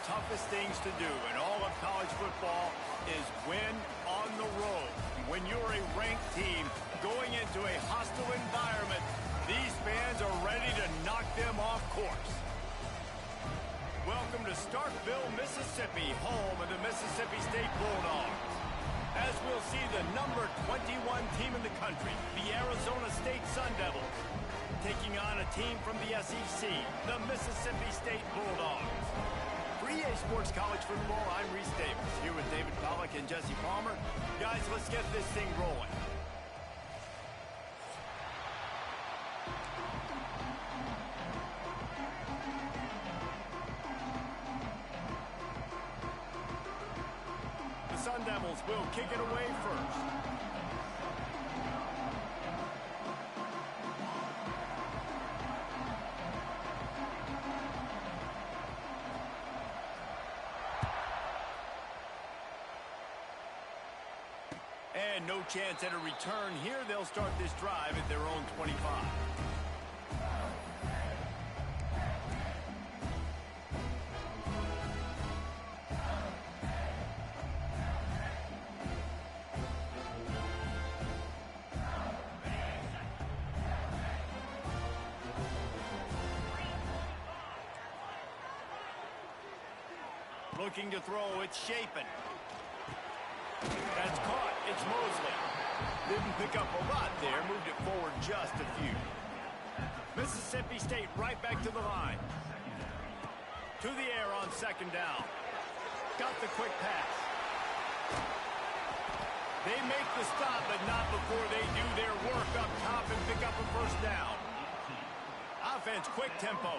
toughest things to do in all of college football is win on the road. When you're a ranked team going into a hostile environment, these fans are ready to knock them off course. Welcome to Starkville, Mississippi, home of the Mississippi State Bulldogs. As we'll see the number 21 team in the country, the Arizona State Sun Devils, taking on a team from the SEC, the Mississippi State Bulldogs. For EA Sports College Football, I'm Reese Davis, here with David Pollack and Jesse Palmer. Guys, let's get this thing rolling. The Sun Devils will kick it away first. And no chance at a return here. They'll start this drive at their own 25. Looking to throw, it's Shapen. That's caught. It's Mosley. Didn't pick up a lot there. Moved it forward just a few. Mississippi State right back to the line. To the air on second down. Got the quick pass. They make the stop, but not before they do their work up top and pick up a first down. Offense, quick tempo.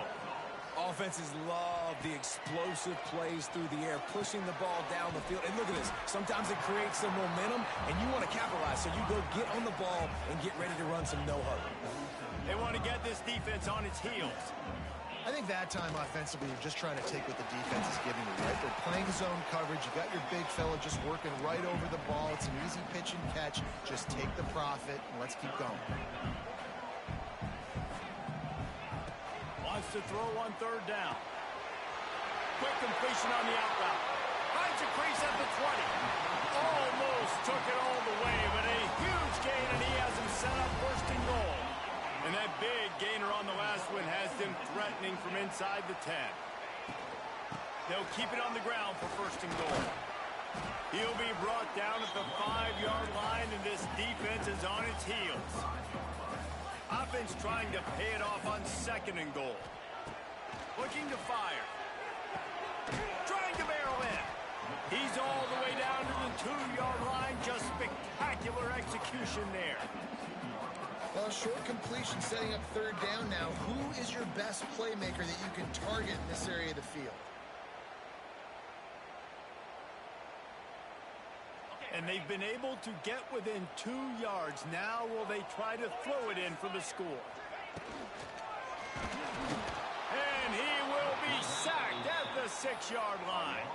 Offenses love the explosive plays through the air, pushing the ball down the field. And look at this. Sometimes it creates some momentum, and you want to capitalize. So you go get on the ball and get ready to run some no-huddle. They want to get this defense on its heels. I think that time offensively, you're just trying to take what the defense is giving you, right? They're playing zone coverage. You got your big fella just working right over the ball. It's an easy pitch and catch. Just take the profit, and let's keep going. Wants to throw on third down. Quick completion on the out route. Finds a crease at the 20. Almost took it all the way, but a huge gain, and he has him set up first and goal. And that big gainer on the last one has them threatening from inside the 10. They'll keep it on the ground for first and goal. He'll be brought down at the 5-yard line, and this defense is on its heels. Offense trying to pay it off on second and goal. Looking to fire. Trying to barrel in. He's all the way down to the 2-yard line. Just spectacular execution there. Well, short completion setting up third down now. Who is your best playmaker that you can target in this area of the field? And they've been able to get within 2 yards. Now will they try to throw it in for the score? And he will be sacked at the 6-yard line.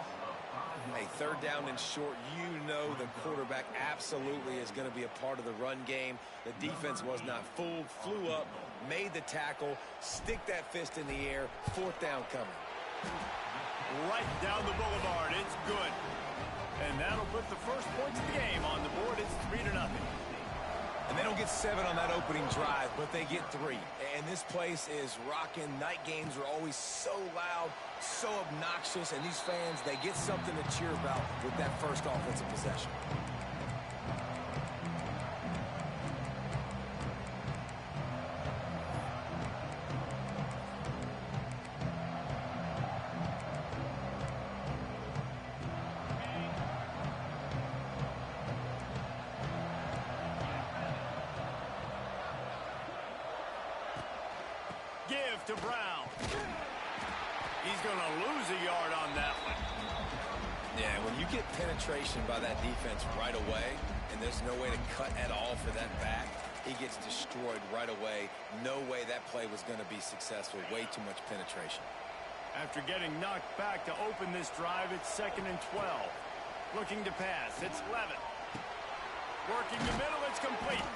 Hey, third down and short, you know the quarterback absolutely is going to be a part of the run game. The defense was not fooled, flew up, made the tackle, stick that fist in the air, fourth down coming. Right down the boulevard, it's good. And that'll put the first points of the game on the board. It's 3-0. And they don't get 7 on that opening drive, but they get 3. And this place is rocking. Night games are always so loud, so obnoxious, and these fans, they get something to cheer about with that first offensive possession. Give to Brown. He's going to lose a yard on that one. Yeah, when you get penetration by that defense right away, and there's no way to cut at all for that back, he gets destroyed right away. No way that play was going to be successful. Way too much penetration. After getting knocked back to open this drive, it's 2nd and 12. Looking to pass. It's Levitt. Working the middle. It's complete.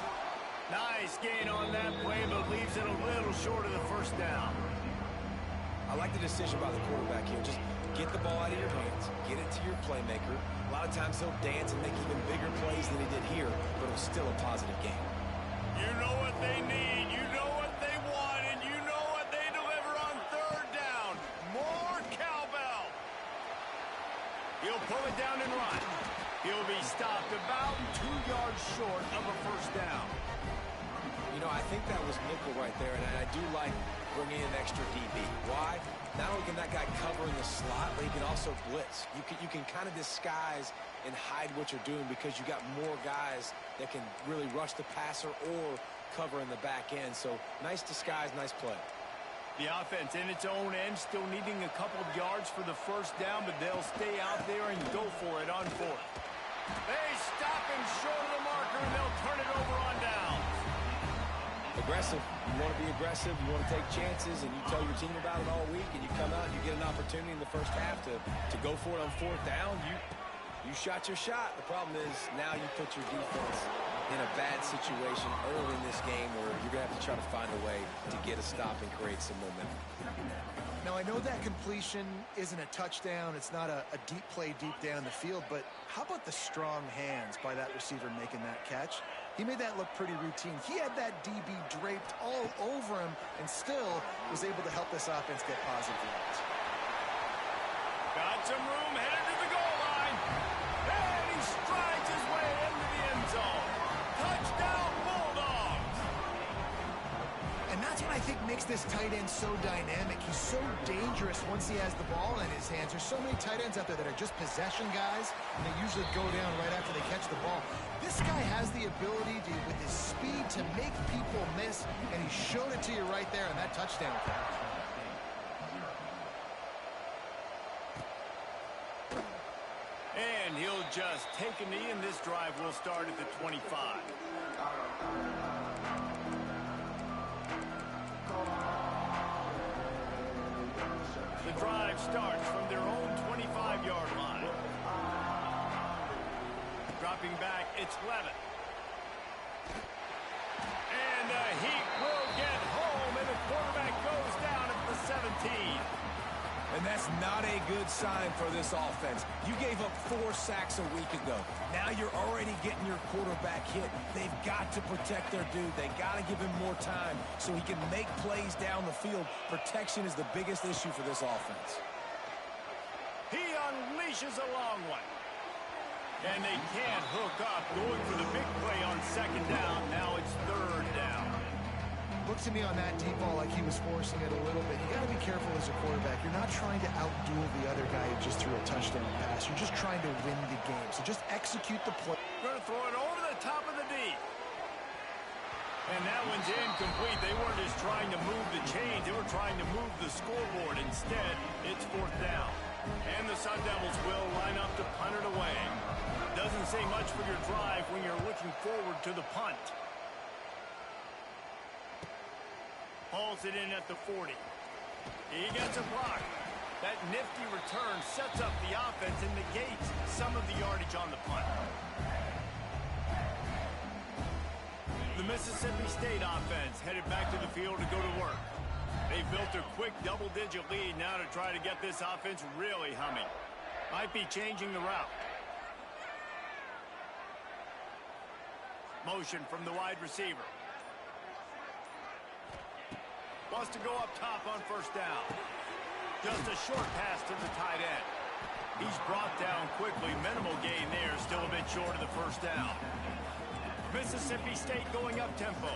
Nice gain on that play, but leaves it a little short of the first down. I like the decision by the quarterback here. Just get the ball out of your hands, get it to your playmaker. A lot of times he'll dance and make even bigger plays than he did here, but it was still a positive game. You know what they need, you know what they want, and you know what they deliver on third down. More cowbell. He'll pull it down and run. He'll be stopped about 2 yards short of a first down. You know, I think that was nickel right there, and I do like bringing in extra DB. Why? Not only can that guy cover in the slot, but he can also blitz. You can kind of disguise and hide what you're doing because you got more guys that can really rush the passer or cover in the back end. So nice disguise, nice play. The offense in its own end still needing a couple of yards for the first down, but they'll stay out there and go for it on fourth. They stop him short of the marker, and they'll turn it over on down. Aggressive. You want to be aggressive. You want to take chances, and you tell your team about it all week, and you come out and you get an opportunity in the first half to go for it on fourth down. You shot your shot. The problem is now you put your defense in a bad situation early in this game where you're going to have to try to find a way to get a stop and create some momentum. Now, I know that completion isn't a touchdown. It's not a deep play deep down the field, but how about the strong hands by that receiver making that catch? He made that look pretty routine. He had that DB draped all over him and still was able to help this offense get positive yards. Got some room, headed to the goal line. And he strides his way into the end zone. Touchdown, Bulldogs. And that's what I think makes this tight end so dynamic. He's so dangerous once he has the ball in his hands. There's so many tight ends out there that are just possession guys, and they usually go down right after they catch the ball. This guy has the ability to, with his speed, to make people miss, and he showed it to you right there on that touchdown catch. And he'll just take a knee, and this drive will start at the 25. The drive starts from their own 25-yard line. Dropping back, it's Levitt. And the Heat will get home, and the quarterback goes down at the 17. And that's not a good sign for this offense. You gave up 4 sacks a week ago. Now you're already getting your quarterback hit. They've got to protect their dude. They got to give him more time so he can make plays down the field. Protection is the biggest issue for this offense. He unleashes a long one. And they can't hook up, going for the big play on second down. Now it's third down. Looked to me on that deep ball like he was forcing it a little bit. You got to be careful as a quarterback. You're not trying to outduel the other guy who just threw a touchdown pass. You're just trying to win the game. So just execute the play. Going to throw it over the top of the D. And that one's incomplete. They weren't just trying to move the chains. They were trying to move the scoreboard. Instead, it's fourth down. And the Sun Devils will line up to punt it away. Doesn't say much for your drive when you're looking forward to the punt. Hauls it in at the 40. He gets a block. That nifty return sets up the offense and negates some of the yardage on the punt. The Mississippi State offense headed back to the field to go to work. They built a quick double-digit lead now to try to get this offense really humming. Might be changing the route. Motion from the wide receiver. Wants to go up top on first down. Just a short pass to the tight end. He's brought down quickly. Minimal gain there. Still a bit short of the first down. Mississippi State going up tempo.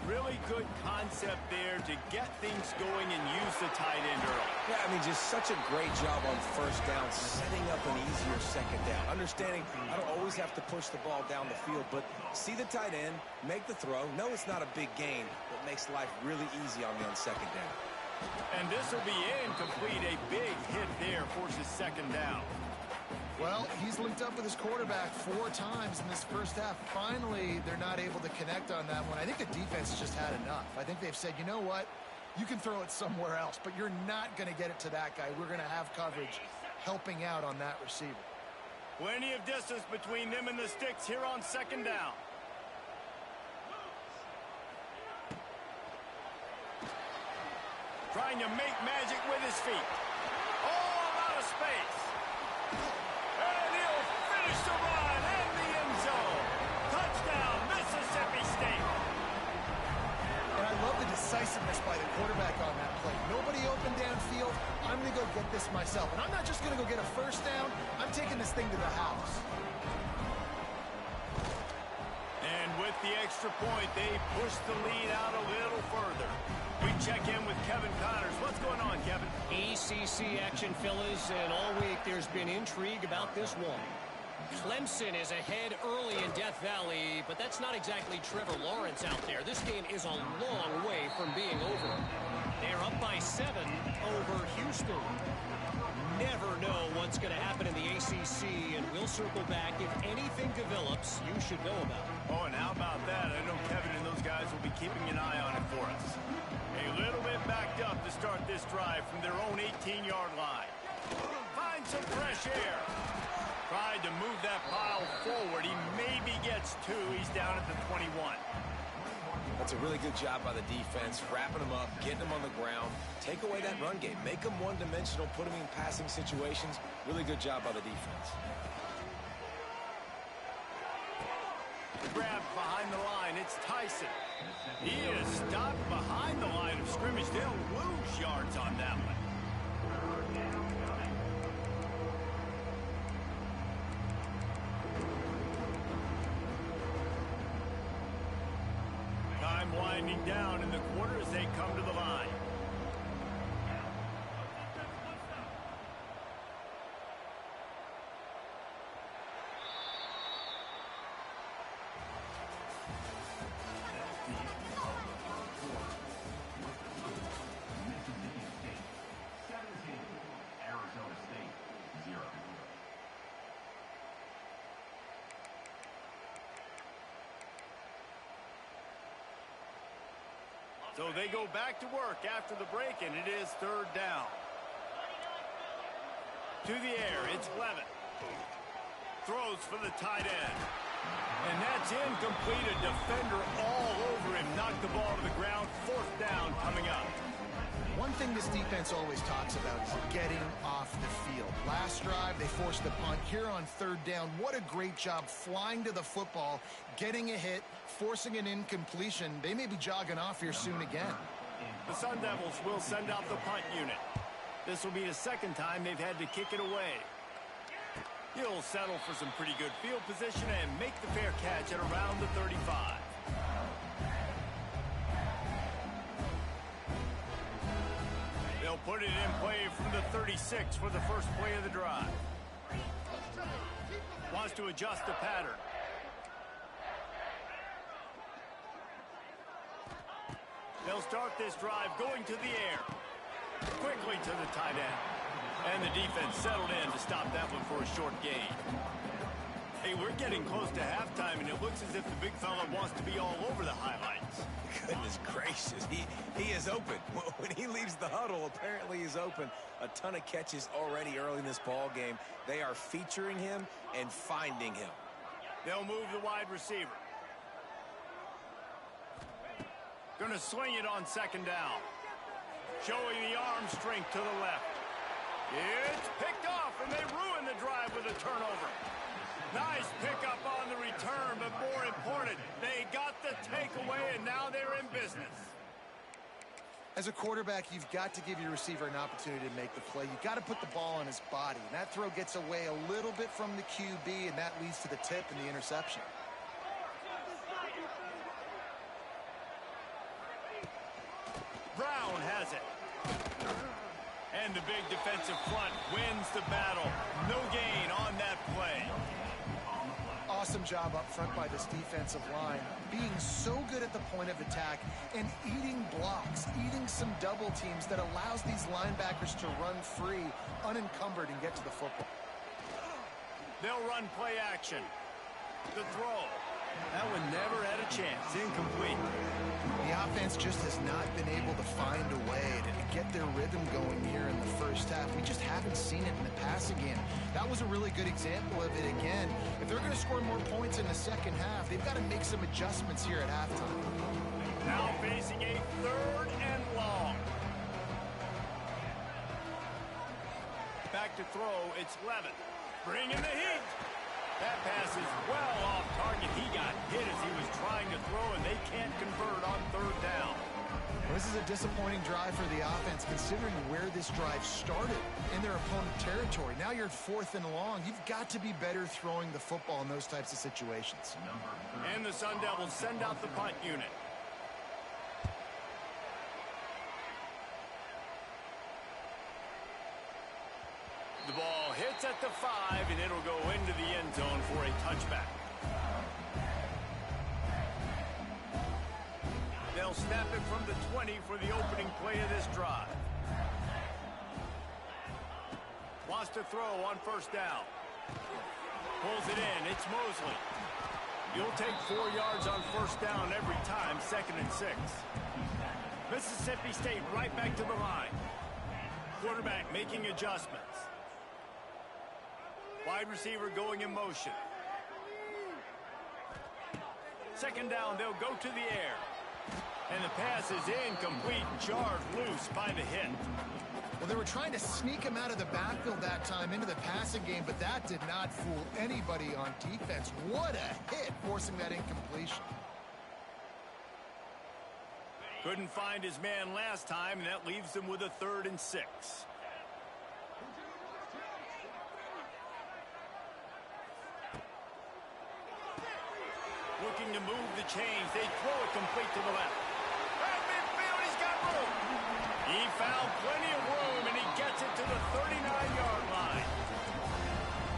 Really good concept there to get things going and use the tight end early. Yeah, I mean, just such a great job on first down, setting up an easier second down. Understanding I don't always have to push the ball down the field, but see the tight end, make the throw. No, it's not a big gain, but makes life really easy on me on second down. And this will be incomplete. A big hit there forces second down. Well, he's linked up with his quarterback 4 times in this first half. Finally, they're not able to connect on that one. I think the defense has just had enough. I think they've said, you know what? You can throw it somewhere else, but you're not going to get it to that guy. We're going to have coverage helping out on that receiver. Plenty of distance between them and the sticks here on second down. Trying to make magic with his feet. All out of space. And he'll finish the run in the end zone. Touchdown, Mississippi State. And I love the decisiveness by the quarterback on that play. Nobody open downfield. I'm going to go get this myself. And I'm not just going to go get a first down. I'm taking this thing to the house. And with the extra point, they push the lead out a little further. We check in with Kevin Connors. What's going on, Kevin? ACC action, fellas, and all week there's been intrigue about this one. Clemson is ahead early in Death Valley, but that's not exactly Trevor Lawrence out there. This game is a long way from being over. They're up by 7 over Houston. Never know what's going to happen in the ACC, and we'll circle back if anything develops you should know about. Oh, and how about that? I know Kevin and those guys will be keeping an eye on it for us. A little bit backed up to start this drive from their own 18-yard line. Find some fresh air. Tried to move that pile forward. He maybe gets 2. He's down at the 21. That's a really good job by the defense, wrapping them up, getting them on the ground. Take away that run game. Make them one-dimensional, put them in passing situations. Really good job by the defense. Grabbed behind the line. It's Tyson. He is stopped behind the line of scrimmage. They'll lose yards on that one. Time winding down in the quarter as they come to the line. So they go back to work after the break, and it is 3rd down. To the air, it's Levitt. Throws for the tight end. And that's incomplete. A defender all over him. Knocked the ball to the ground. 4th down coming up. One thing this defense always talks about is getting off the field. Last drive, they forced the punt. Here on 3rd down, what a great job flying to the football, getting a hit, forcing an incompletion. They may be jogging off here soon again. The Sun Devils will send out the punt unit. This will be the 2nd time they've had to kick it away. He'll settle for some pretty good field position and make the fair catch at around the 35. They'll put it in play from the 36 for the first play of the drive. Wants to adjust the pattern. They'll start this drive going to the air. Quickly to the tight end. And the defense settled in to stop that one for a short gain. Hey, we're getting close to halftime, and it looks as if the big fella wants to be all over the highlights. Goodness gracious, he is open. When he leaves the huddle, apparently he's open. A ton of catches already early in this ball game. They are featuring him and finding him. They'll move the wide receiver. Gonna swing it on 2nd down. Showing the arm strength to the left. It's picked off, and they ruin the drive with a turnover. Nice pickup on the return, but more important, they got the takeaway, and now they're in business. As a quarterback, you've got to give your receiver an opportunity to make the play. You've got to put the ball on his body. And that throw gets away a little bit from the QB, and that leads to the tip and the interception. Brown has it. And the big defensive front wins the battle. No gain on that play. Awesome job up front by this defensive line, being so good at the point of attack and eating blocks, eating some double teams that allows these linebackers to run free, unencumbered, and get to the football. They'll run play action. The throw. That one never had a chance. Incomplete. The offense just has not been able to find a way to get their rhythm going here in the first half. We just haven't seen it in the passing game. That was a really good example of it again. If they're going to score more points in the second half, they've got to make some adjustments here at halftime. Now facing a 3rd and long. Back to throw, it's Levin. Bringing the heat. That pass is well off target. He got hit as he was trying to throw, and they can't convert on third down. This is a disappointing drive for the offense, considering where this drive started in their opponent territory. Now you're at 4th and long. You've got to be better throwing the football in those types of situations. And the Sun Devils send out the punt unit. The ball hits at the 5, and it'll go into the end zone for a touchback. They'll snap it from the 20 for the opening play of this drive. Wants to throw on first down. Pulls it in. It's Mosley. You'll take 4 yards on first down every time, 2nd and 6. Mississippi State right back to the line. Quarterback making adjustments. Wide receiver going in motion. 2nd down, they'll go to the air. And the pass is incomplete, jarred loose by the hit. Well, they were trying to sneak him out of the backfield that time into the passing game, but that did not fool anybody on defense. What a hit, forcing that incompletion. Couldn't find his man last time, and that leaves them with a 3rd and 6. Looking to move the chains. They throw it complete to the left. At midfield, he's got room. He found plenty of room, and he gets it to the 39-yard line.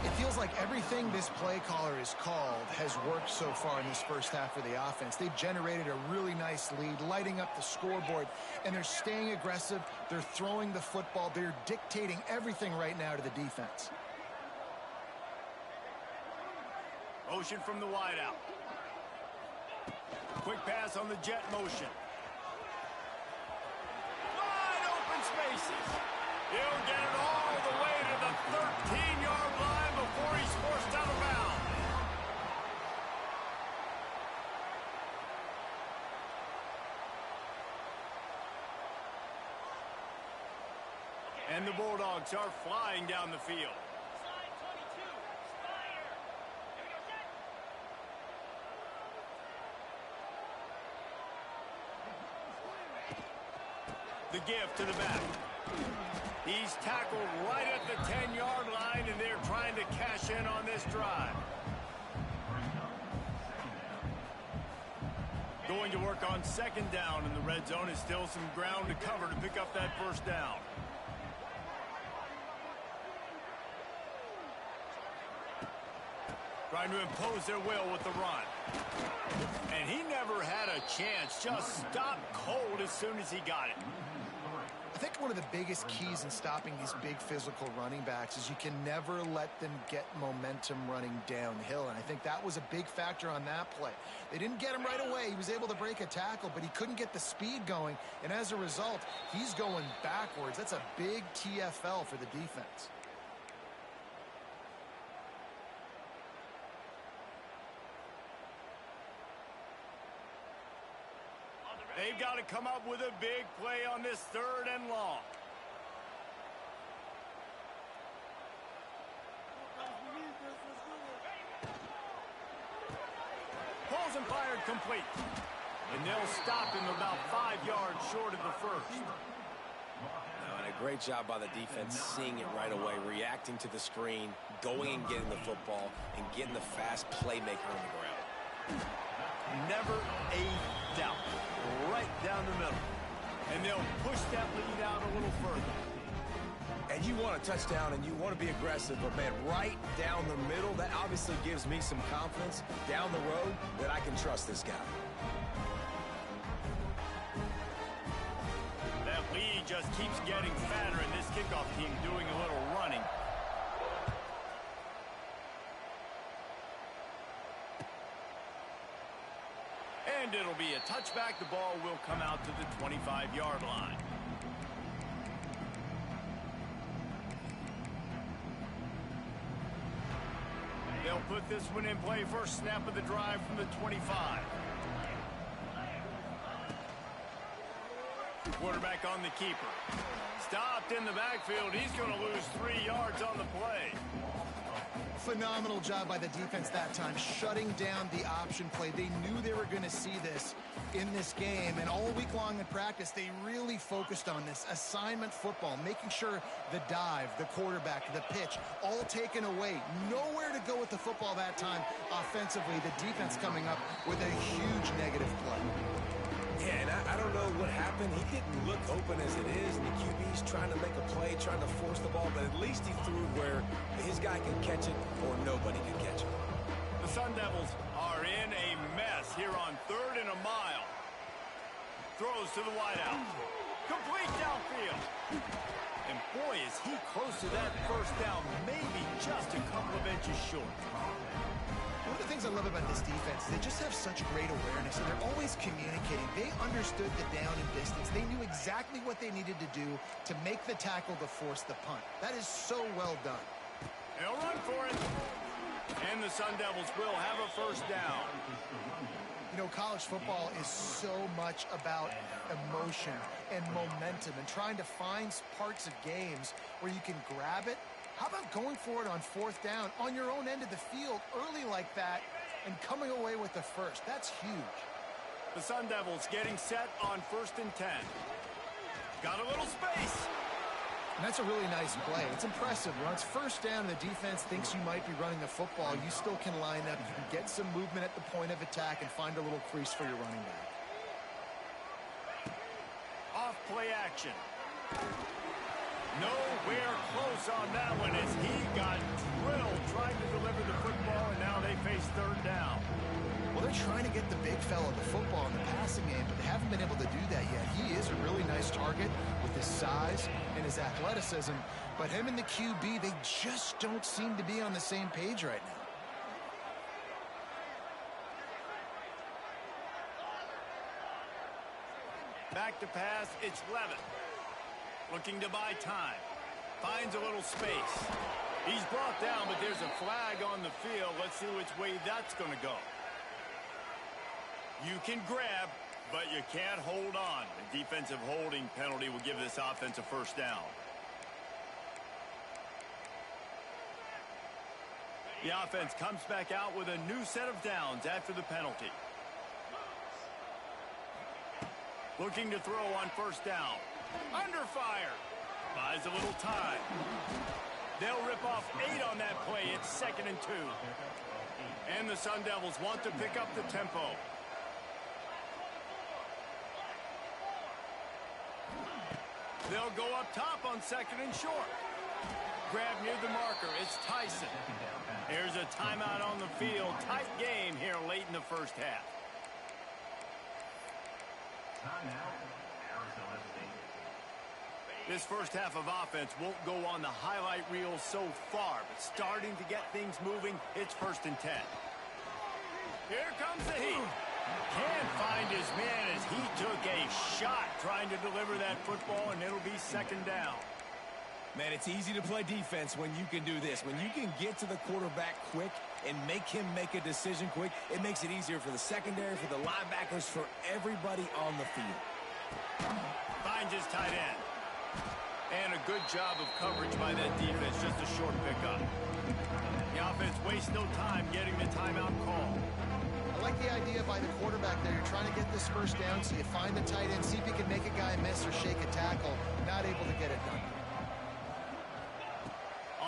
It feels like everything this play caller has called has worked so far in this first half for the offense. They've generated a really nice lead, lighting up the scoreboard, and they're staying aggressive. They're throwing the football. They're dictating everything right now to the defense. Motion from the wideout. Quick pass on the jet motion. Wide open spaces. He'll get it all the way to the 13-yard line before he's forced out of bounds. And the Bulldogs are flying down the field. The give to the back. He's tackled right at the 10-yard line, and they're trying to cash in on this drive. Going to work on 2nd down in the red zone. Is still some ground to cover to pick up that first down. Trying to impose their will with the run. And he never had a chance. Just stopped cold as soon as he got it. I think one of the biggest keys in stopping these big physical running backs is you can never let them get momentum running downhill, and I think that was a big factor on that play. They didn't get him right away. He was able to break a tackle, but he couldn't get the speed going, and as a result, he's going backwards. That's a big TFL for the defense. They've got to come up with a big play on this 3rd and long. Pulls and fired complete. And they'll stop him about 5 yards short of the first. And a great job by the defense seeing it right away, reacting to the screen, going and getting the football, and getting the fast playmaker on the ground. Never a doubt. Right down the middle. And they'll push that lead out a little further. And you want a touchdown and you want to be aggressive, but man, right down the middle, that obviously gives me some confidence down the road that I can trust this guy. That lead just keeps getting fatter, and this kickoff team doing a little running. And it'll be a touchback. The ball will come out to the 25-yard line. They'll put this one in play. First snap of the drive from the 25. Quarterback on the keeper. Stopped in the backfield. He's going to lose 3 yards on the play. Phenomenal job by the defense that time, shutting down the option play. They knew they were going to see this in this game, and all week long in practice, they really focused on this assignment football, making sure the dive, the quarterback, the pitch, all taken away. Nowhere to go with the football that time offensively. The defense coming up with a huge negative play. Yeah, and I don't know what happened. He didn't look open as it is, and the QB's trying to make a play, trying to force the ball, but at least he threw it where his guy can catch it or nobody can catch it. The Sun Devils are in a mess here on 3rd and a mile. Throws to the wideout. Complete downfield. And boy, is he close to that first down, maybe just a couple of inches short. One of the things I love about this defense, they just have such great awareness, and they're always communicating. They understood the down and distance. They knew exactly what they needed to do to make the tackle to force the punt. That is so well done. They'll run for it. And the Sun Devils will have a first down. You know, college football is so much about emotion and momentum and trying to find parts of games where you can grab it. How about going for it on 4th down on your own end of the field early like that and coming away with the first? That's huge. The Sun Devils getting set on 1st and 10. Got a little space. And that's a really nice play. It's impressive. When it's 1st down and the defense thinks you might be running the football, you still can line up. You can get some movement at the point of attack and find a little crease for your running back. Off play action. Nowhere close on that one as he got drilled trying to deliver the football, and now they face 3rd down. Well, they're trying to get the big fella the football in the passing game, but they haven't been able to do that yet. He is a really nice target with his size and his athleticism, but him and the QB, they just don't seem to be on the same page right now. Back to pass, it's Levitt. Looking to buy time. Finds a little space. He's brought down, but there's a flag on the field. Let's see which way that's going to go. You can grab, but you can't hold on. A defensive holding penalty will give this offense a first down. The offense comes back out with a new set of downs after the penalty. Looking to throw on 1st down. Under fire. Buys a little time. They'll rip off 8 on that play. It's 2nd and 2. And the Sun Devils want to pick up the tempo. They'll go up top on 2nd and short. Grab near the marker. It's Tyson. Here's a timeout on the field. Tight game here late in the first half. This first half of offense won't go on the highlight reel so far, but starting to get things moving, it's 1st and 10. Here comes the heat. Can't find his man as he took a shot trying to deliver that football, and it'll be 2nd down. Man, it's easy to play defense when you can do this. When you can get to the quarterback quick and make him make a decision quick, it makes it easier for the secondary, for the linebackers, for everybody on the field. Finds his tight end. And a good job of coverage by that defense, just a short pickup. The offense wastes no time getting the timeout call. I like the idea by the quarterback there. You're trying to get this first down, so you find the tight end, see if you can make a guy miss or shake a tackle. Not able to get it done.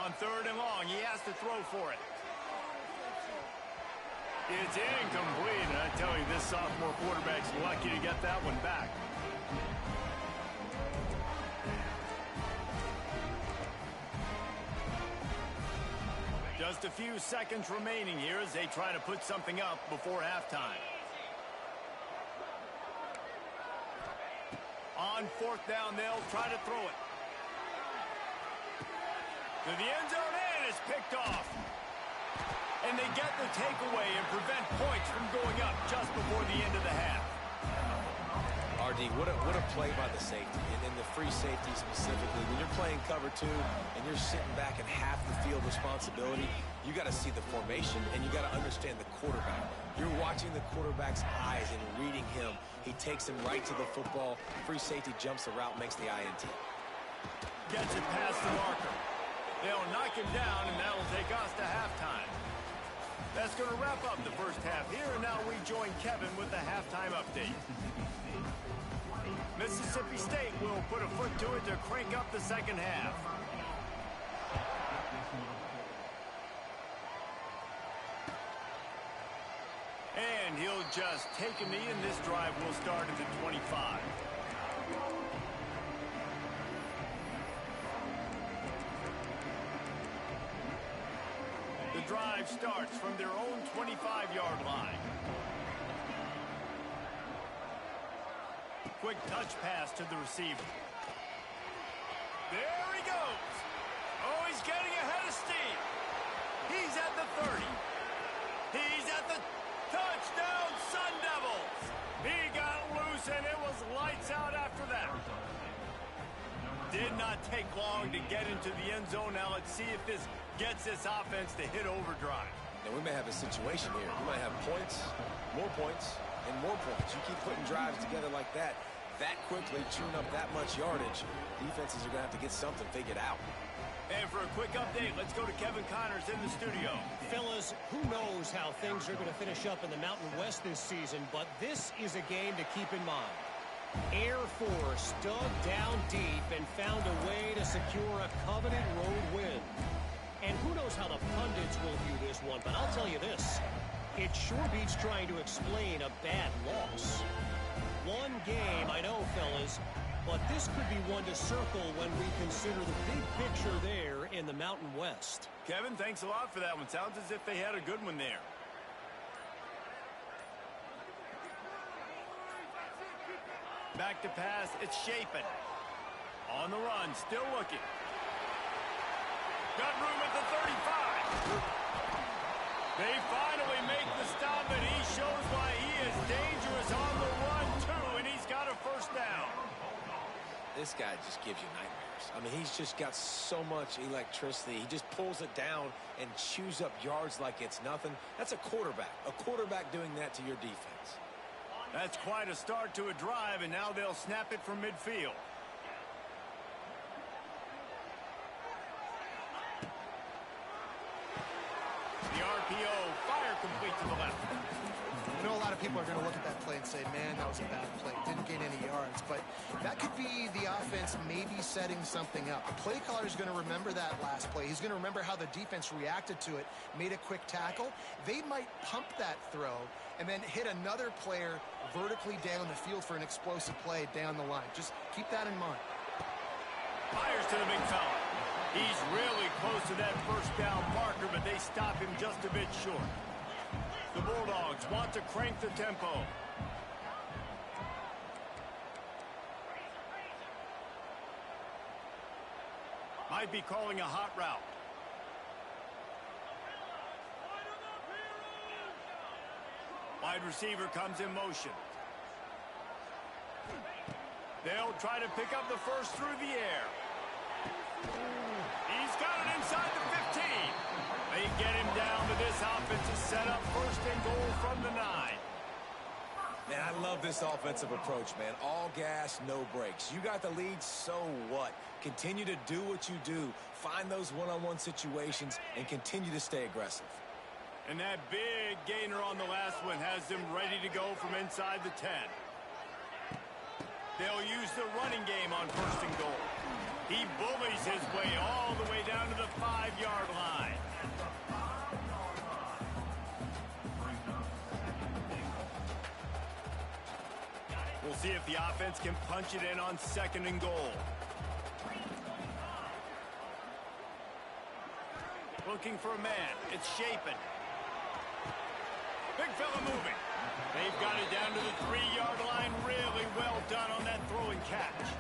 On 3rd and long, he has to throw for it. It's incomplete, and I tell you, this sophomore quarterback's lucky to get that one back. Just a few seconds remaining here as they try to put something up before halftime. On 4th down, they'll try to throw it. To the end zone, and it's picked off. And they get the takeaway and prevent points from going up just before the end of the half. RD, what a play by the safety, and then the free safety specifically. When you're playing cover 2 and you're sitting back in half the field responsibility, you got to see the formation and you got to understand the quarterback. You're watching the quarterback's eyes and reading him. He takes him right to the football. Free safety jumps the route, makes the INT. Gets it past the marker. They'll knock him down, and that'll take us to halftime. That's going to wrap up the first half here, and now we join Kevin with the halftime update. Mississippi State will put a foot to it to crank up the second half. And he'll just take a knee, and this drive will start at the 25. The drive starts from their own 25-yard line. Quick touch pass to the receiver. There he goes. Oh, he's getting ahead of steam. He's at the 30. He's at the touchdown, Sun Devils. He got loose, and it was lights out after that. Did not take long to get into the end zone. Now let's see if this gets this offense to hit overdrive. And we may have a situation here. We might have points, and more points. You keep putting drives together like that quickly, chewing up that much yardage, defenses are going to have to get something figured out. And for a quick update, let's go to Kevin Connors in the studio. Fellas, who knows how things are going to finish up in the Mountain West this season, but this is a game to keep in mind. Air Force dug down deep and found a way to secure a coveted road win. And who knows how the pundits will view this one, but I'll tell you this. It sure beats trying to explain a bad loss. One game, I know, fellas, but this could be one to circle when we consider the big picture there in the Mountain West. Kevin, thanks a lot for that one. Sounds as if they had a good one there. Back to pass, it's Shapen. On the run, still looking. Got room at the 35. They finally make the stop, and he shows why he is dangerous on the run, too, and he's got a first down. This guy just gives you nightmares. I mean, he's just got so much electricity. He just pulls it down and chews up yards like it's nothing. That's a quarterback. A quarterback doing that to your defense. That's quite a start to a drive, and now they'll snap it from midfield. The RPO, fire complete to the left. I know a lot of people are going to look at that play and say, man, that was a bad play. Didn't gain any yards. But that could be the offense maybe setting something up. The play caller is going to remember that last play. He's going to remember how the defense reacted to it, made a quick tackle. They might pump that throw and then hit another player vertically down the field for an explosive play down the line. Just keep that in mind. Fires to the big fella. He's really close to that first down marker, but they stop him just a bit short. The Bulldogs want to crank the tempo. Might be calling a hot route. Wide receiver comes in motion. They'll try to pick up the first through the air. He's got it inside the 15. They get him down, but this offense is set up first and goal from the 9. Man, I love this offensive approach, man. All gas, no brakes. You got the lead, so what? Continue to do what you do. Find those one-on-one situations and continue to stay aggressive. And that big gainer on the last one has them ready to go from inside the 10. They'll use the running game on first and goal. He bullies his way all the way down to the 5-yard line. We'll see if the offense can punch it in on second and goal. Looking for a man. It's Shapen. Big fella moving. They've got it down to the 3-yard line. Really well done on that throw and catch.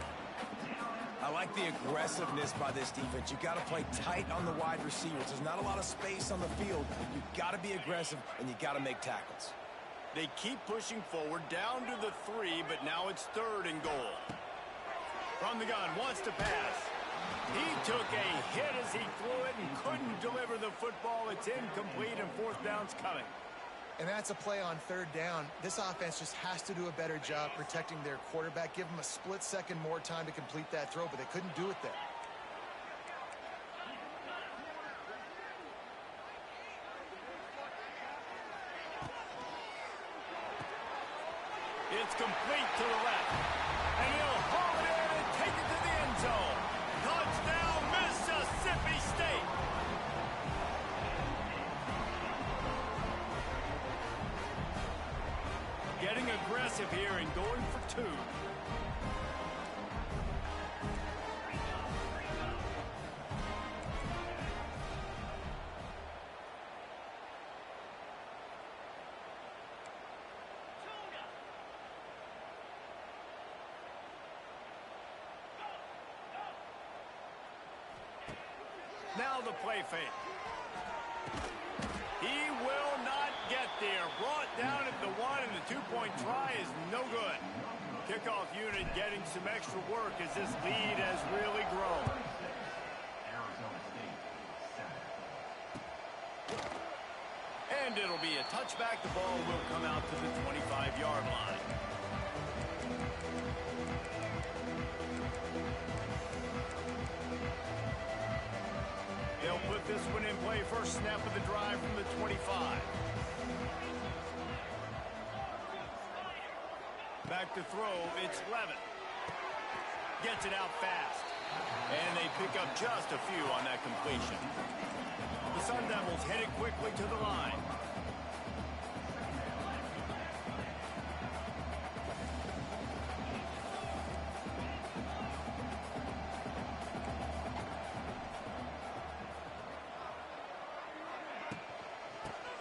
I like the aggressiveness by this defense. You got to play tight on the wide receivers. There's not a lot of space on the field. You got to be aggressive, and you got to make tackles. They keep pushing forward down to the 3, but now it's third and goal. From the gun, wants to pass. He took a hit as he threw it and couldn't deliver the football. It's incomplete, and fourth down's coming. And that's a play on third down. This offense just has to do a better job protecting their quarterback. Give them a split second more time to complete that throw, but they couldn't do it there. It's complete to the left. And he'll haul it in and take it to the end zone. Touchdown, Mississippi State. Getting aggressive here and going for two. Now the play fake. He will not get there. Brought down at the one, and the two-point try is no good. Kickoff unit getting some extra work as this lead has really grown. And it'll be a touchback. The ball will come out to the 25-yard line. They'll put this one in play. First snap of the drive from the 25. Back to throw, it's Levin. Gets it out fast. And they pick up just a few on that completion. The Sun Devils headed quickly to the line.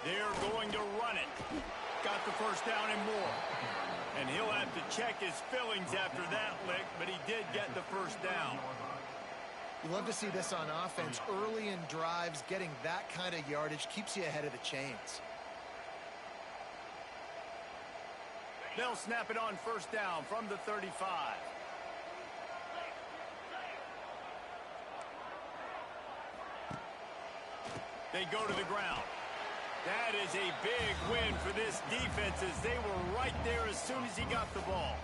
They're going to run it. Got the first down and more. And he'll have to check his fillings after that lick, but he did get the first down. You love to see this on offense. Early in drives, getting that kind of yardage keeps you ahead of the chains. They'll snap it on first down from the 35. They go to the ground. That is a big win for this defense as they were right there as soon as he got the ball.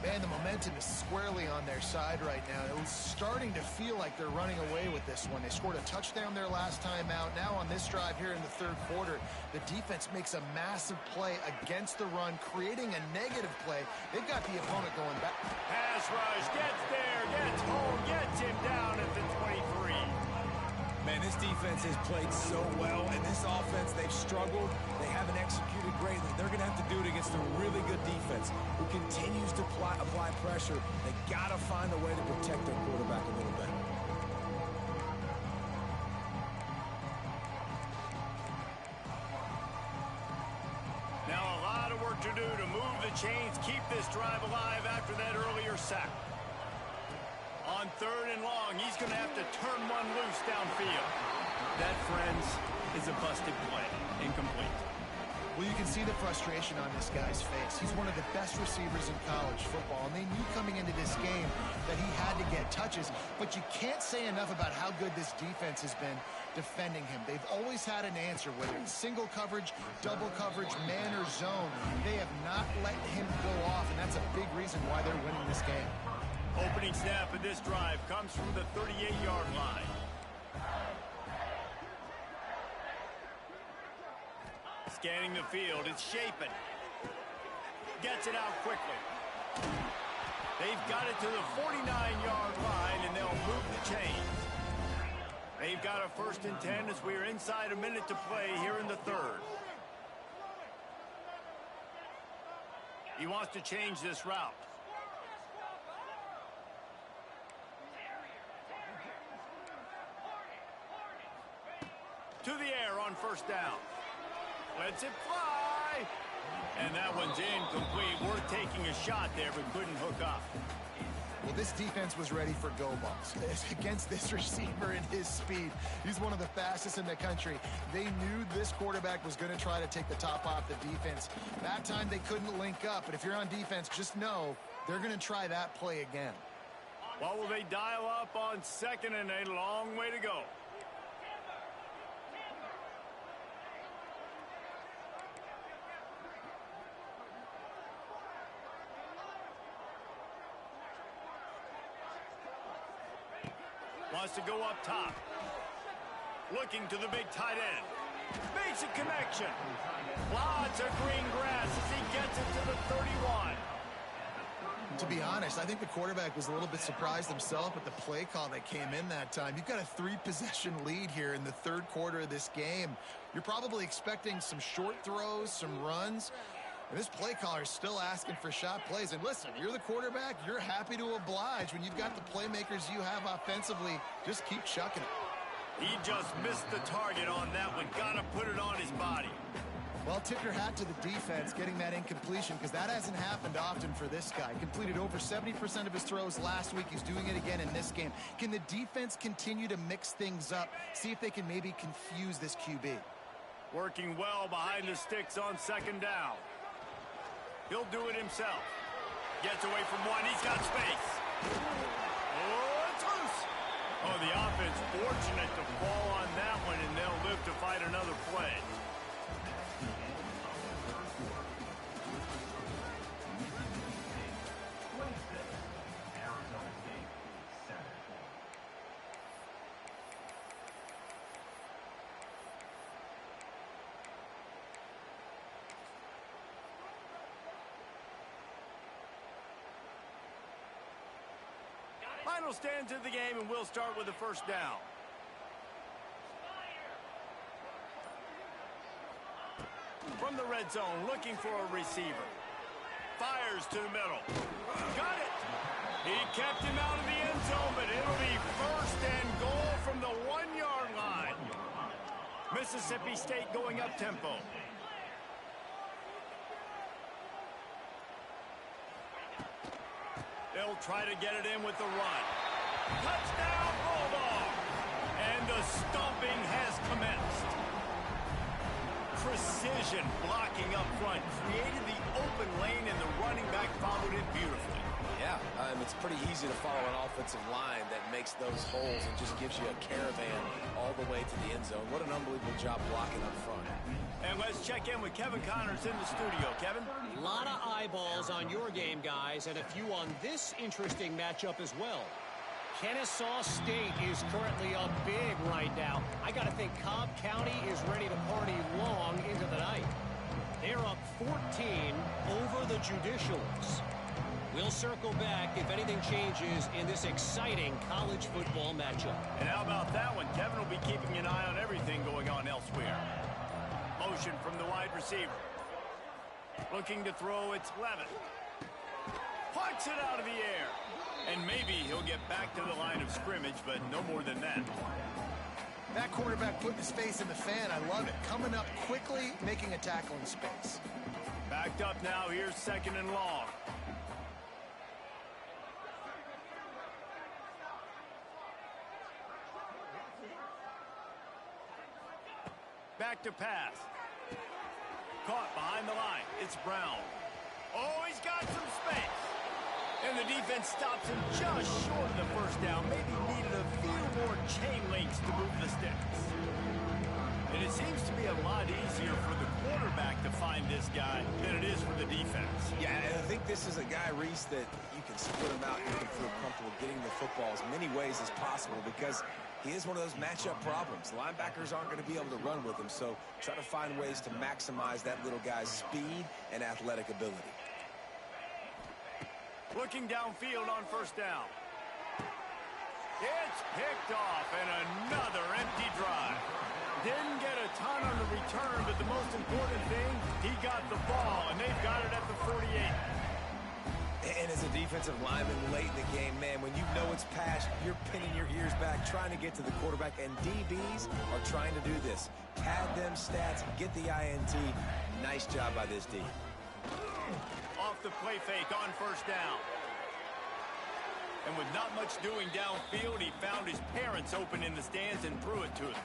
Man, the momentum is squarely on their side right now. It was starting to feel like they're running away with this one. They scored a touchdown their last time out. Now on this drive here in the third quarter, the defense makes a massive play against the run, creating a negative play. They've got the opponent going back. Pass rush, gets there, gets home, gets him down at the 23. Man, this defense has played so well, and this offense, they've struggled. They haven't executed greatly. They're going to have to do it against a really good defense who continues to apply pressure. They got to find a way to protect their quarterback a little bit. Now a lot of work to do to move the chains, keep this drive alive after that earlier sack. On third and long, he's going to have to turn one loose downfield. That, friends, is a busted play. Incomplete. Well, you can see the frustration on this guy's face. He's one of the best receivers in college football, and they knew coming into this game that he had to get touches, but you can't say enough about how good this defense has been defending him. They've always had an answer, whether it's single coverage, double coverage, man or zone. They have not let him go off, and that's a big reason why they're winning this game. Opening snap of this drive comes from the 38-yard line. Scanning the field, it's Shapen. Gets it out quickly. They've got it to the 49-yard line, and they'll move the chains. They've got a 1st and 10 as we are inside a minute to play here in the third. He wants to change this route. To the air on first down. Lets it fly. And that one's incomplete. Worth taking a shot there, but couldn't hook up. Well, this defense was ready for go balls. Against this receiver and his speed, he's one of the fastest in the country. They knew this quarterback was going to try to take the top off the defense. That time they couldn't link up, but if you're on defense, just know they're going to try that play again. What will they dial up on second and a long way to go? wants to go up top. Looking to the big tight end. Makes a connection. Lots of green grass as he gets it to the 31. To be honest, I think the quarterback was a little bit surprised himself at the play call that came in that time. You've got a 3-possession lead here in the third quarter of this game. You're probably expecting some short throws, some runs. And this play caller is still asking for shot plays. And listen, you're the quarterback. You're happy to oblige when you've got the playmakers you have offensively. Just keep chucking it. He just missed the target on that one. Got to put it on his body. Well, tip your hat to the defense getting that incompletion because that hasn't happened often for this guy. Completed over 70% of his throws last week. He's doing it again in this game. Can the defense continue to mix things up? See if they can maybe confuse this QB. Working well behind the sticks on second down. He'll do it himself. Gets away from one. He's got space. Oh, it's loose. Oh, the offense fortunate to fall on that one, and they'll live to fight another play. Final stands of the game, and we'll start with the first down. From the red zone, looking for a receiver. Fires to the middle. Got it! He kept him out of the end zone, but it'll be first and goal from the 1-yard line. Mississippi State going up-tempo. They'll try to get it in with the run. Touchdown, Bulldog! And the stomping has commenced. Precision blocking up front. Created the open lane, and the running back followed it beautifully. Yeah, it's pretty easy to follow an offensive line that makes those holes and just gives you a caravan all the way to the end zone. What an unbelievable job blocking up front. And let's check in with Kevin Connors in the studio. Kevin? A lot of eyeballs on your game, guys, and a few on this interesting matchup as well. Kennesaw State is currently up big right now. I got to think Cobb County is ready to party long into the night. They're up 14 over the Judicials. We'll circle back if anything changes in this exciting college football matchup. And how about that one? Kevin will be keeping an eye on everything going on elsewhere. Motion from the wide receiver. Looking to throw, it's Levin. Plucks it out of the air. And maybe he'll get back to the line of scrimmage, but no more than that. That quarterback putting his face in the fan, I love it. Coming up quickly, making a tackle in space. Backed up now, here's second and long. Back to pass. Caught behind the line. It's Brown. Oh, he's got some space. And the defense stops him just short of the first down. Maybe needed a few more chain links to move the sticks. And it seems to be a lot easier for the quarterback to find this guy than it is for the defense. Yeah, and I think this is a guy, Reese, that you can split him out. You can feel comfortable getting the football as many ways as possible because he is one of those matchup problems. Linebackers aren't going to be able to run with him, so try to find ways to maximize that little guy's speed and athletic ability. Looking downfield on first down. It's picked off, and another empty drive. Didn't get a ton on the return, but the most important thing, he got the ball, and they've got it at the 48. And as a defensive lineman late in the game, man, when you know it's passed, you're pinning your ears back, trying to get to the quarterback, and DBs are trying to do this. Pad them stats, get the INT. Nice job by this D. Off the play fake on first down. And with not much doing downfield, he found his parents open in the stands and threw it to him.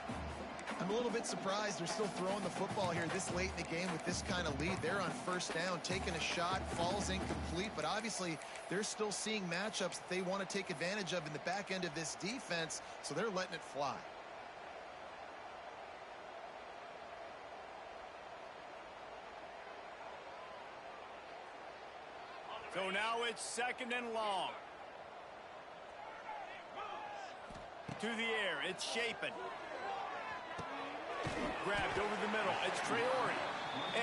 I'm a little bit surprised they're still throwing the football here this late in the game with this kind of lead. They're on first down, taking a shot, falls incomplete, but obviously they're still seeing matchups that they want to take advantage of in the back end of this defense, so they're letting it fly. So now it's second and long. to the air. It's Shapen. Grabbed over the middle. It's Traore.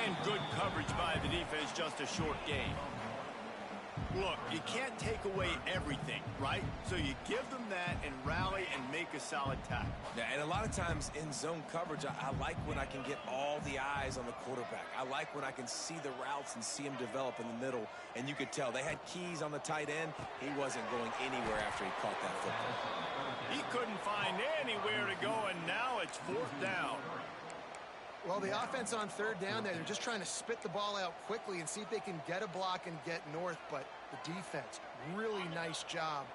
And good coverage by the defense, just a short gain. Look, you can't take away everything, right? So you give them that and rally and make a solid tackle. Yeah, and a lot of times in zone coverage, I like when I can get all the eyes on the quarterback. I like when I can see the routes and see him develop in the middle. And you could tell they had keys on the tight end. He wasn't going anywhere after he caught that football. He couldn't find anywhere to go, and now it's 4th down. Well, the offense on 3rd down there, they're just trying to spit the ball out quickly and see if they can get a block and get north. But the defense, really nice job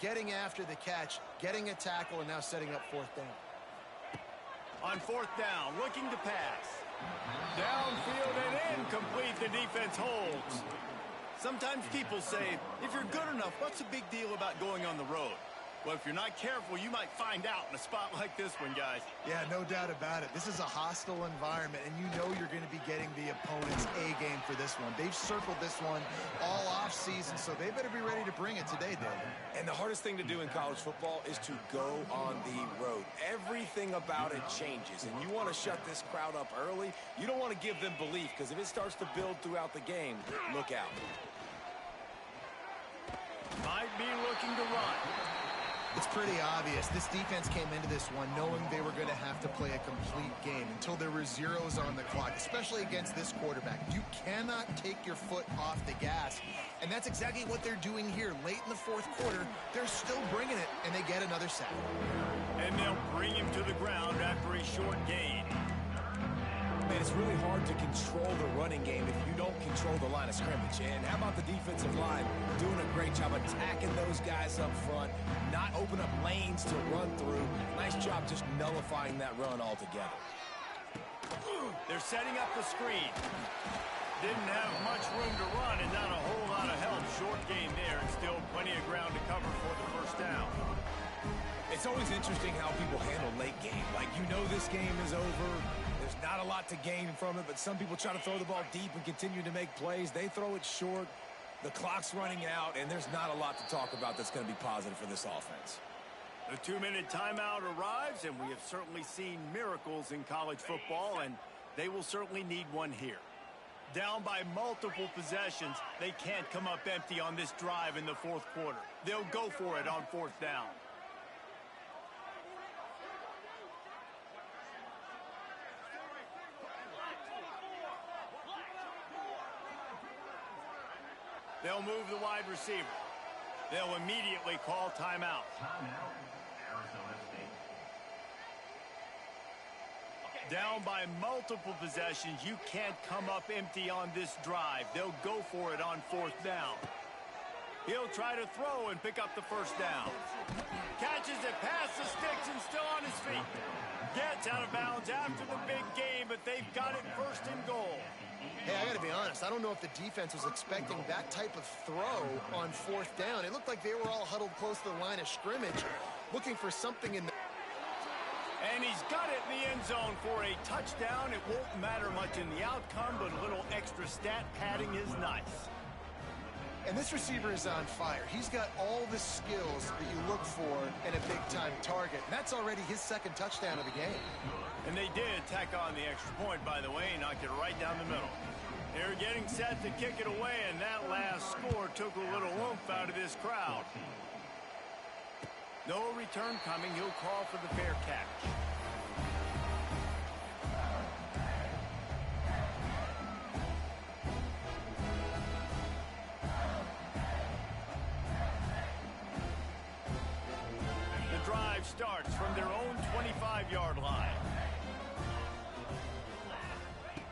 getting after the catch, getting a tackle, and now setting up 4th down. On 4th down, looking to pass. Downfield and incomplete. The defense holds. Sometimes people say, if you're good enough, what's the big deal about going on the road? Well, if you're not careful, you might find out in a spot like this one, guys. Yeah, no doubt about it. This is a hostile environment, and you know you're going to be getting the opponent's A game for this one. They've circled this one all offseason, so they better be ready to bring it today, David. And the hardest thing to do in college football is to go on the road. Everything about it changes, and you want to shut this crowd up early. You don't want to give them belief, because if it starts to build throughout the game, look out. Might be looking to run. It's pretty obvious. This defense came into this one knowing they were going to have to play a complete game until there were zeros on the clock, especially against this quarterback. You cannot take your foot off the gas, and that's exactly what they're doing here. Late in the 4th quarter, they're still bringing it, and they get another sack. And they'll bring him to the ground after a short gain. Man, it's really hard to control the running game if you don't control the line of scrimmage. And how about the defensive line doing a great job attacking those guys up front, not open up lanes to run through. Nice job just nullifying that run altogether. They're setting up the screen. Didn't have much room to run and not a whole lot of help. Short gain there and still plenty of ground to cover for the 1st down. It's always interesting how people handle late game. Like, you know this game is over. There's not a lot to gain from it, but some people try to throw the ball deep and continue to make plays. They throw it short. The clock's running out, and there's not a lot to talk about that's going to be positive for this offense. The 2-minute timeout arrives, and we have certainly seen miracles in college football, and they will certainly need one here. Down by multiple possessions, they can't come up empty on this drive in the 4th quarter. They'll go for it on 4th down. They'll move the wide receiver. They'll immediately call timeout. Down by multiple possessions, you can't come up empty on this drive. They'll go for it on 4th down. He'll try to throw and pick up the 1st down. Catches it past the sticks and still on his feet. Gets out of bounds after the big game, but they've got it 1st and goal. Hey, I got to be honest. I don't know if the defense was expecting that type of throw on 4th down. It looked like they were all huddled close to the line of scrimmage, looking for something in the... And he's got it in the end zone for a touchdown. It won't matter much in the outcome, but a little extra stat padding is nice. And this receiver is on fire. He's got all the skills that you look for in a big-time target. And that's already his 2nd touchdown of the game. And they did tack on the extra point, by the way, and knock it right down the middle. They're getting set to kick it away, and that last score took a little oomph out of this crowd. No return coming. He'll call for the fair catch. The drive starts from their own 25-yard line.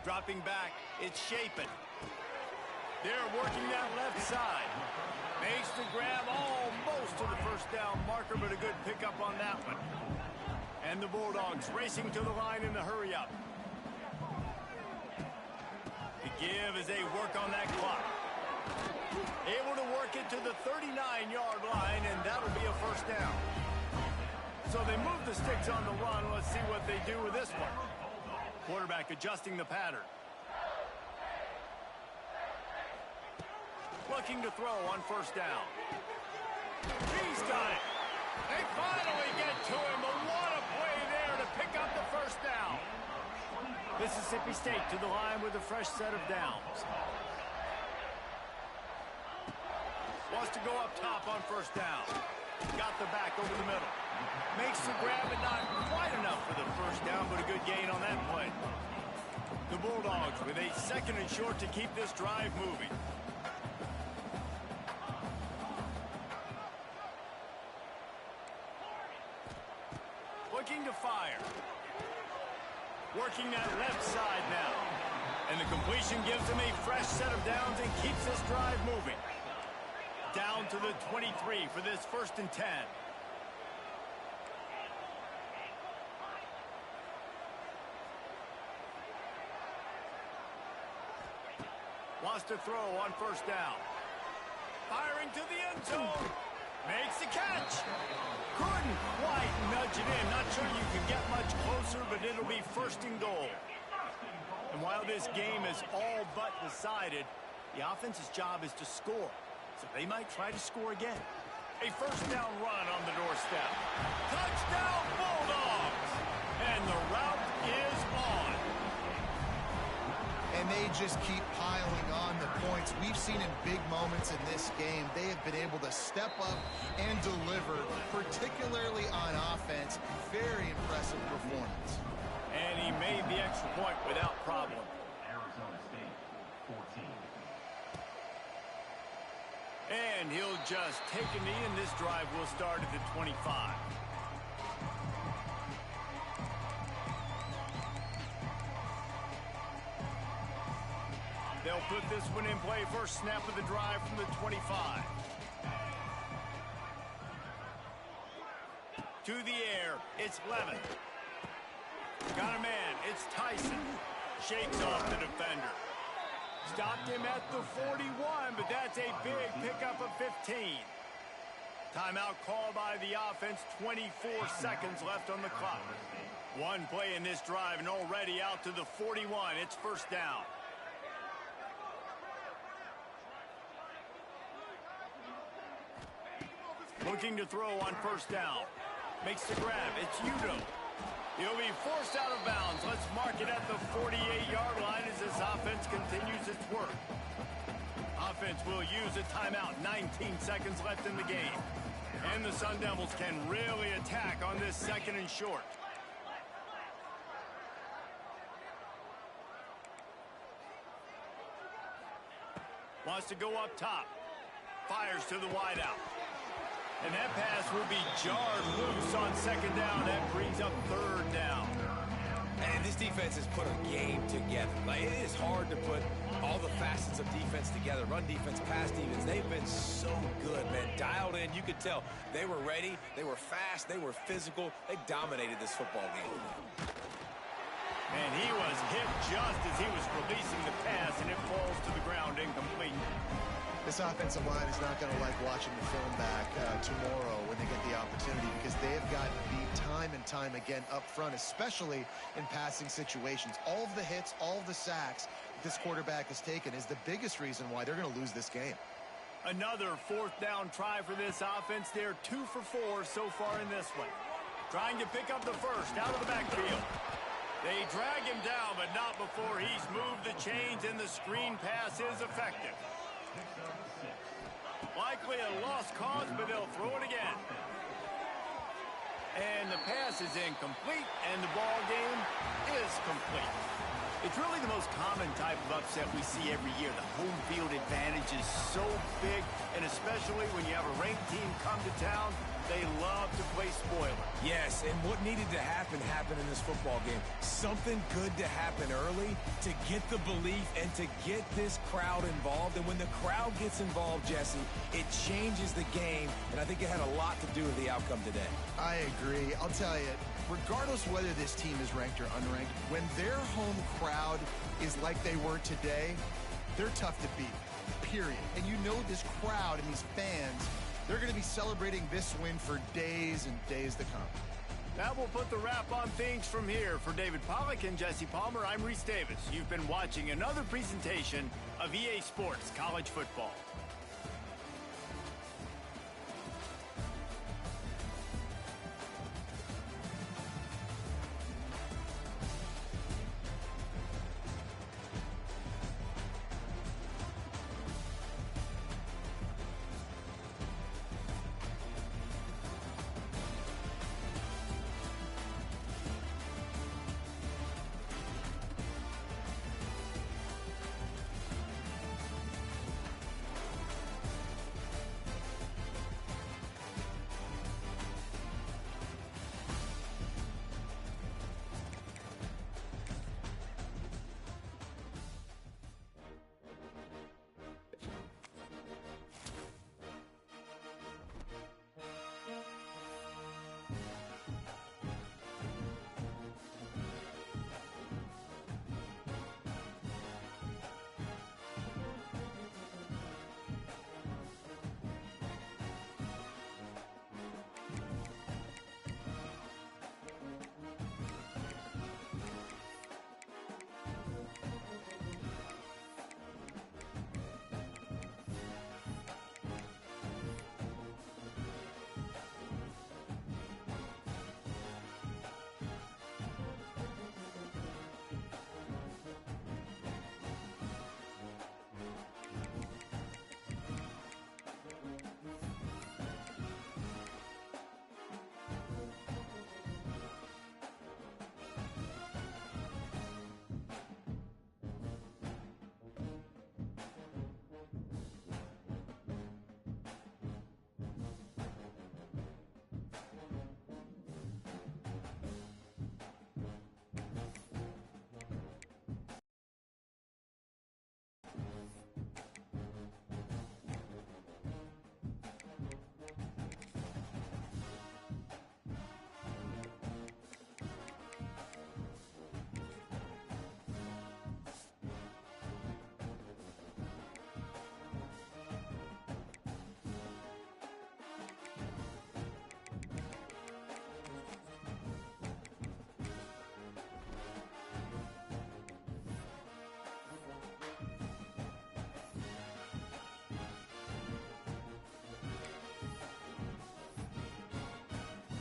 Dropping back, it's Shapen. They're working that left side. Makes the grab almost to the 1st down marker, but a good pickup on that one. And the Bulldogs racing to the line in the hurry-up. The give as they work on that clock. Able to work it to the 39-yard line, and that'll be a 1st down. So they move the sticks on the run. Let's see what they do with this one. Quarterback adjusting the pattern. Looking to throw on 1st down. He's got it. They finally get to him, but what a play there to pick up the first down. Mississippi State to the line with a fresh set of downs. Wants to go up top on first down. Got the back over the middle. Makes the grab, but not quite enough for the first down, but a good gain on that play. The Bulldogs with a second and short to keep this drive moving. Looking to fire. Working that left side now. And the completion gives them a fresh set of downs and keeps this drive moving. Down to the 23 for this 1st and 10. Wants to throw on first down. Firing to the end zone. Makes the catch. Couldn't quite nudge it in. Not sure you can get much closer, but it'll be 1st and goal. And while this game is all but decided, the offense's job is to score. So they might try to score again. A first down run on the doorstep. Touchdown Bulldogs! And the route is on. And they just keep piling on the points. We've seen in big moments in this game, they have been able to step up and deliver, particularly on offense. Very impressive performance. And he made the extra point without problem. Arizona State, 14. And he'll just take a knee, and this drive will start at the 25. They'll put this one in play. First snap of the drive from the 25. To the air, it's Levin. Got a man, it's Tyson. Shakes off the defender. Stopped him at the 41, but that's a big pickup of 15. Timeout called by the offense, 24 seconds left on the clock. One play in this drive and already out to the 41. It's first down. Looking to throw on first down. Makes the grab. It's Udo. He'll be forced out of bounds. Let's mark it at the 48-yard line as this offense continues its work. Offense will use a timeout. 19 seconds left in the game. And the Sun Devils can really attack on this 2nd and short. Wants to go up top. Fires to the wideout. And that pass will be jarred loose on 2nd down. That brings up 3rd down. And this defense has put a game together. Like, it is hard to put all the facets of defense together. Run defense, pass defense. They've been so good, man. Dialed in. You could tell they were ready. They were fast. They were physical. They dominated this football game. And he was hit just as he was releasing the pass, and it falls to the ground incomplete. This offensive line is not going to like watching the film back tomorrow when they get the opportunity, because they have gotten beat time and time again up front, especially in passing situations. All of the hits, all of the sacks this quarterback has taken is the biggest reason why they're going to lose this game. Another 4th down try for this offense. They're 2 for 4 so far in this one. Trying to pick up the first out of the backfield. They drag him down, but not before he's moved the chains, and the screen pass is effective. Likely a lost cause, but they'll throw it again. And the pass is incomplete, and the ball game is complete. It's really the most common type of upset we see every year. The home field advantage is so big, and especially when you have a ranked team come to town, they love to play spoiler. Yes, and what needed to happen happened in this football game. Something good to happen early to get the belief and to get this crowd involved. And when the crowd gets involved, Jesse, it changes the game, and I think it had a lot to do with the outcome today. I agree. I'll tell you, regardless whether this team is ranked or unranked, when their home crowd is like they were today, they're tough to beat, period. And you know this crowd and these fans, they're going to be celebrating this win for days and days to come. That will put the wrap on things from here. For David Pollack and Jesse Palmer, I'm Reese Davis. You've been watching another presentation of EA Sports College Football.